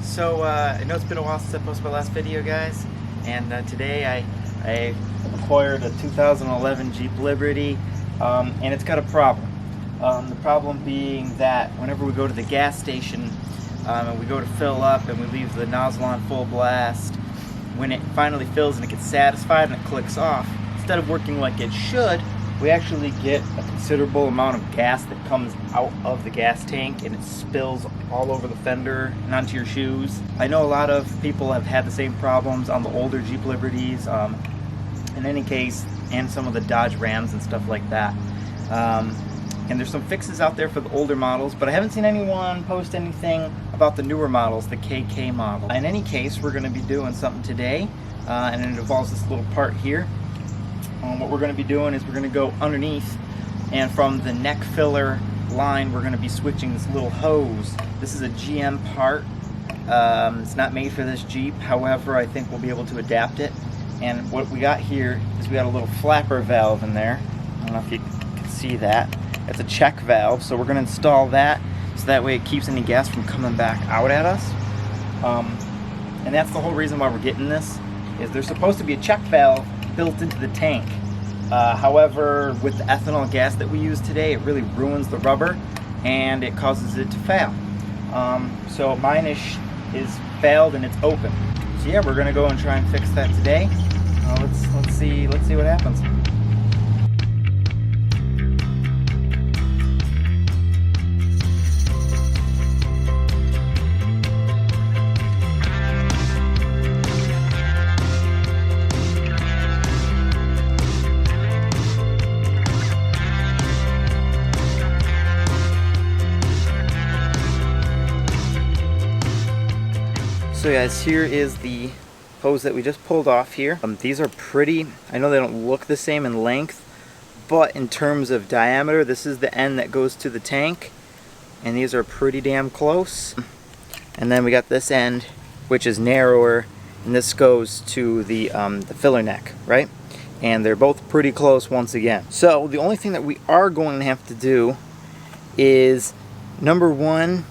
So I know it's been a while since I posted my last video, guys, and today I acquired a 2011 Jeep Liberty, and it's got a problem. The problem being that whenever we go to the gas station and we go to fill up and we leave the nozzle on full blast, when it finally fills and it gets satisfied and it clicks off, instead of working like it should, we actually get a considerable amount of gas that comes out of the gas tank and it spills all over the fender and onto your shoes. I know a lot of people have had the same problems on the older Jeep Liberties, in any case, and some of the Dodge Rams and stuff like that. And there's some fixes out there for the older models, but I haven't seen anyone post anything about the newer models, the KK model. In any case, we're going to be doing something today, and it involves this little part here. What we're going to be doing is we're going to go underneath, and from the neck filler line we're going to be switching this little hose. This is a GM part. It's not made for this Jeep, however I think we'll be able to adapt it. And what we got here is we got a little flapper valve in there. I don't know if you can see that. It's a check valve, so we're going to install that so that way it keeps any gas from coming back out at us. And that's the whole reason why we're getting this, is there's supposed to be a check valve built into the tank. However, with the ethanol gas that we use today, it really ruins the rubber and it causes it to fail. So mine is failed and it's open. So yeah, we're gonna go and try and fix that today. Let's see what happens. So guys, here is the hose that we just pulled off here. These are pretty, I know they don't look the same in length, but in terms of diameter, this is the end that goes to the tank, and these are pretty damn close. And then we got this end, which is narrower, and this goes to the filler neck, right? And they're both pretty close once again. So the only thing that we are going to have to do is, number one,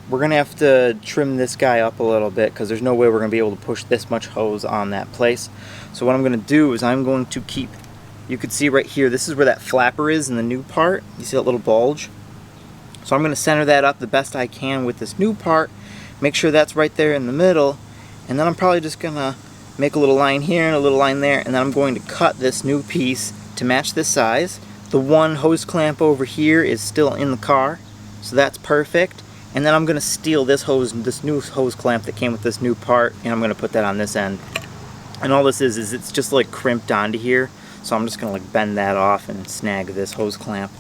we're going to have to trim this guy up a little bit because there's no way we're going to be able to push this much hose on that place. So what I'm going to do is I'm going to keep, you can see right here, this is where that flapper is in the new part. You see that little bulge? So I'm going to center that up the best I can with this new part, make sure that's right there in the middle, and then I'm probably just going to make a little line here and a little line there, and then I'm going to cut this new piece to match this size. The one hose clamp over here is still in the car, so that's perfect. And then I'm going to steal this new hose clamp that came with this new part, and I'm going to put that on this end. And all this is it's just like crimped onto here, so I'm just going to like bend that off and snag this hose clamp.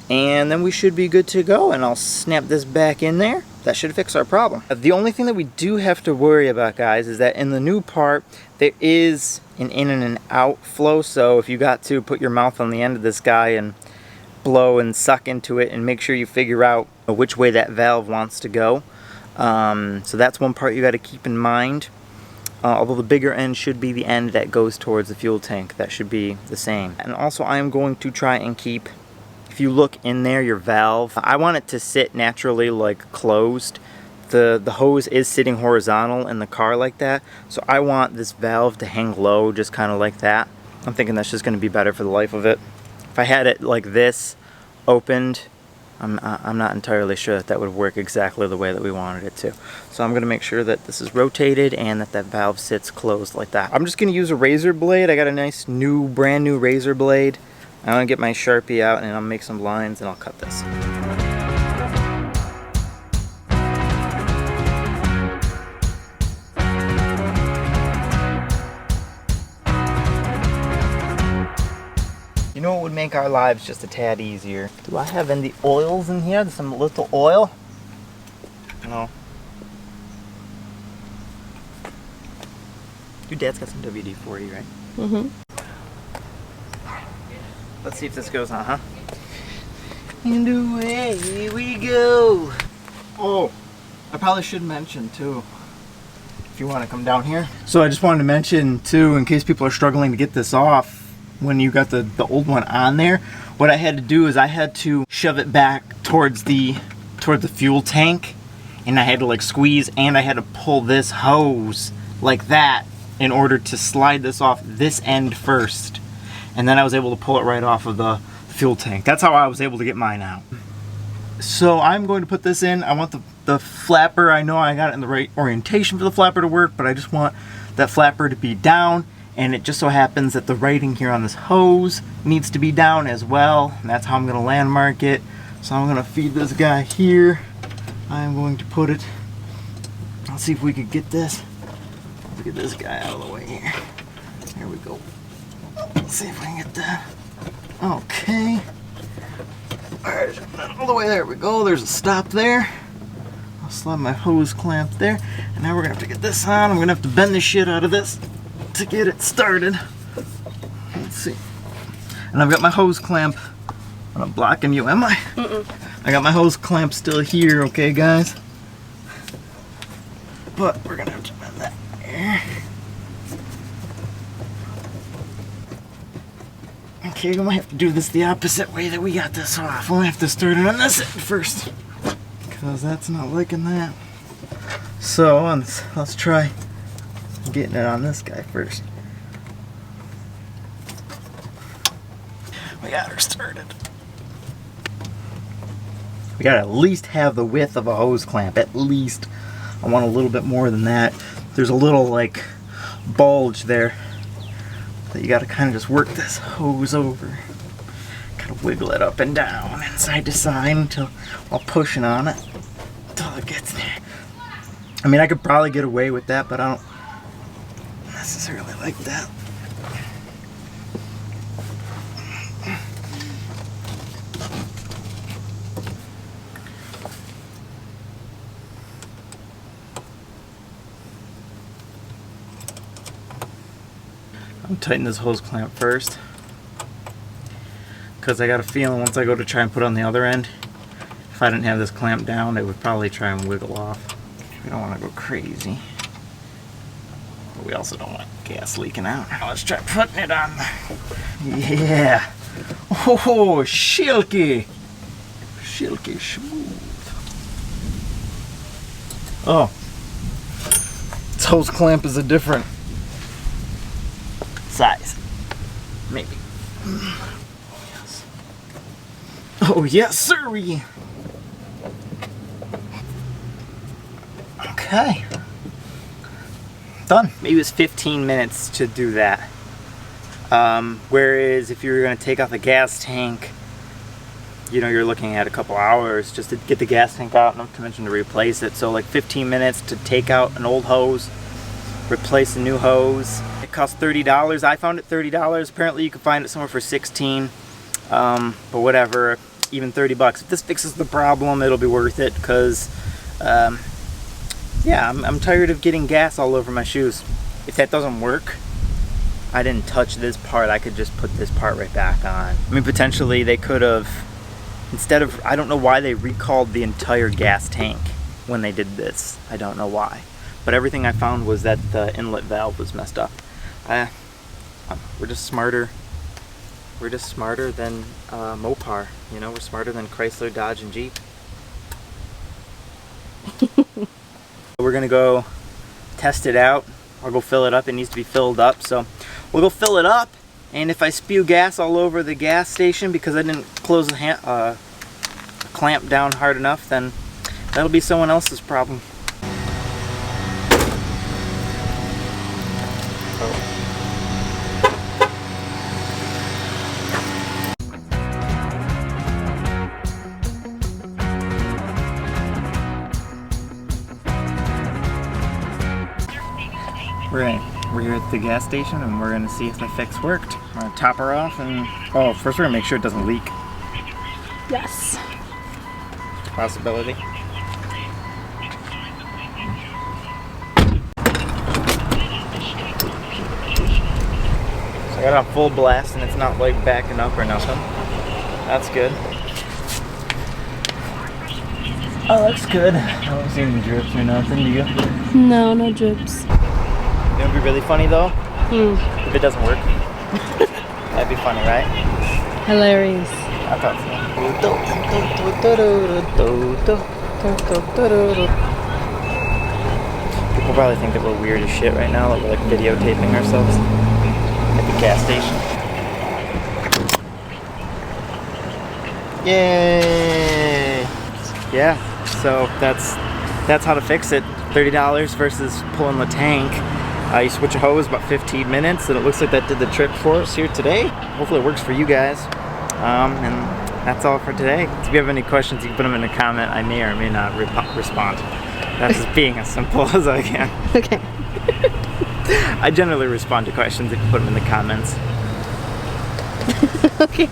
And then we should be good to go, and I'll snap this back in there. That should fix our problem. The only thing that we do have to worry about, guys, is that in the new part, there is an in and an out flow, so if you got to put your mouth on the end of this guy and blow and suck into it and make sure you figure out which way that valve wants to go. So that's one part you got to keep in mind. Although the bigger end should be the end that goes towards the fuel tank. That should be the same. And also I am going to try and keep, if you look in there, your valve, I want it to sit naturally, like closed. The hose is sitting horizontal in the car like that, so I want this valve to hang low, just kind of like that. I'm thinking that's just going to be better for the life of it. If I had it like this, opened, I'm not entirely sure that would work exactly the way that we wanted it to. So I'm going to make sure that this is rotated and that valve sits closed like that. I'm just going to use a razor blade. I got a nice brand new razor blade. I'm going to get my Sharpie out and I'll make some lines and I'll cut this. You know what would make our lives just a tad easier? Do I have any oils in here? Some little oil? No. Your dad's got some WD-40, right? Mm-hmm. Let's see if this goes on, huh? And away we go. Oh, I probably should mention too, if you want to come down here. So I just wanted to mention too, in case people are struggling to get this off, when you got the old one on there, what I had to do is I had to shove it back towards the fuel tank and I had to like squeeze, and I had to pull this hose like that in order to slide this off this end first, and then I was able to pull it right off of the fuel tank. That's how I was able to get mine out. So I'm going to put this in. I want the flapper, I know I got it in the right orientation for the flapper to work, but I just want that flapper to be down, and it just so happens that the writing here on this hose needs to be down as well, and that's how I'm going to landmark it. So I'm going to feed this guy here. I'm going to put it, let's see if we could get this. Let's get this guy out of the way here. There we go. Let's see if we can get that. Okay. Alright, all the way there we go. There's a stop there. I'll slide my hose clamp there. And now we're going to have to get this on. I'm going to have to bend the shit out of this to get it started. Let's see. And I've got my hose clamp. I'm not blocking you, am I? I got my hose clamp still here, okay, guys? But we're going to have to bend that here. Okay, we might have to do this the opposite way that we got this off. We'll have to start it on this end first, because that's not liking that. So let's try getting it on this guy first. We got her started. We gotta at least have the width of a hose clamp, at least. I want a little bit more than that. There's a little like bulge there that you gotta kind of just work this hose over. Gotta wiggle it up and down and side to side while pushing on it until it gets there. I mean, I could probably get away with that, but I don't necessarily like that. I'm tightening this hose clamp first, because I got a feeling once I go to try and put it on the other end, if I didn't have this clamp down, it would probably try and wiggle off. We don't want to go crazy, but we also don't want gas leaking out. Now let's try putting it on. Yeah. Oh, silky. Silky smooth. Oh. This hose clamp is a different size. Maybe. Yes. Oh, yes, sir. Okay. Done. Maybe it was 15 minutes to do that. Whereas if you were going to take out the gas tank, you know, you're looking at a couple hours just to get the gas tank out, not to mention to replace it. So like 15 minutes to take out an old hose, replace a new hose. It cost $30. I found it $30. Apparently you can find it somewhere for $16. But whatever, even 30 bucks. If this fixes the problem, it'll be worth it, because yeah, I'm tired of getting gas all over my shoes. If that doesn't work, I didn't touch this part, I could just put this part right back on. I mean, potentially they could have, instead of, I don't know why they recalled the entire gas tank when they did this. I don't know why. But everything I found was that the inlet valve was messed up. We're just smarter. We're just smarter than Mopar. You know, we're smarter than Chrysler, Dodge, and Jeep. We're gonna go test it out. I'll go fill it up. It needs to be filled up, so we'll go fill it up. And if I spew gas all over the gas station because I didn't close the clamp down hard enough, then that'll be someone else's problem. We're here at the gas station, and we're gonna see if the fix worked. I'm gonna top her off, and first we're gonna make sure it doesn't leak. Yes. Possibility. So I got it on full blast, and it's not like backing up or nothing. That's good. Oh, looks good. I don't see any drips or nothing, do you? No, no drips. It would be really funny though, if it doesn't work. That'd be funny, right? Hilarious. I thought so. probably think that we're weird as shit right now, that we're like videotaping ourselves at the gas station. Yay! Yeah, so that's how to fix it. $30 versus pulling the tank. You switch a hose about 15 minutes, and it looks like that did the trick for us here today. Hopefully it works for you guys. And that's all for today. If you have any questions, you can put them in a comment. I may or may not respond. That's just being as simple as I can. Okay. I generally respond to questions if you put them in the comments. Okay.